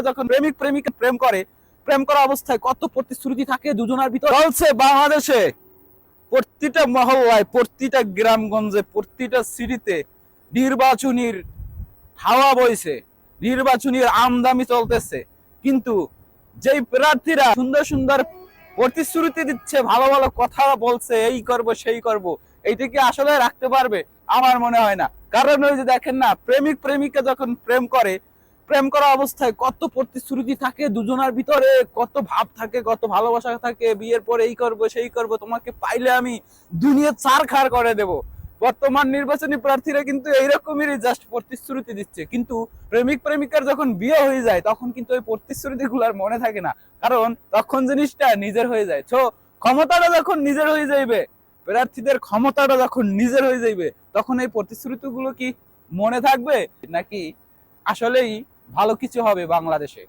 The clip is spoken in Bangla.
যখন প্রেমিক প্রেমিকা প্রেম করে, প্রেম করা অবস্থায় কত প্রতিশ্রুতি থাকে দুজনের ভিতর চলছে বাংলাদেশে। প্রতিটা মহল্লায়, প্রতিটা গ্রামগঞ্জে, প্রতিটা সিটিতে নির্বাচনীর হাওয়া বইছে, নির্বাচনীর আমদামি চলতেছে। কিন্তু যেই প্রার্থীরা সুন্দর সুন্দর প্রতিশ্রুতি দিচ্ছে, ভালো ভালো কথা বলছে, এই করব সেই করব, এইটা কি আসলে রাখতে পারবে? আমার মনে হয় না। কারণ ওই যে দেখেন না, প্রেমিক প্রেমিকা যখন প্রেম করে, প্রেম করা অবস্থায় কত প্রতিশ্রুতি থাকে দুজনের ভিতরে, কত ভাব থাকে, কত ভালোবাসা থাকে, বিয়ের পরে এই করব সেই করব, তোমাকে পাইলে আমি দুনিয়া ছাড়খাড় করে দেব। বর্তমান নির্বাচনী প্রার্থীরা কিন্তু এইরকমই জাস্ট প্রতিশ্রুতি দিচ্ছে, কিন্তু প্রেমিক প্রেমিকার যখন বিয়ে হয়ে যায় তখন কিন্তু ওই প্রতিশ্রুতি গুলার মনে থাকে না। কারণ তখন জিনিসটা নিজের হয়ে যায়। তো ক্ষমতাটা যখন নিজের হয়ে যাইবে, প্রার্থীদের ক্ষমতাটা যখন নিজের হয়ে যাইবে, তখন এই প্রতিশ্রুতি গুলো কি মনে থাকবে, নাকি আসলেই ভালো কিছু হবে বাংলাদেশে?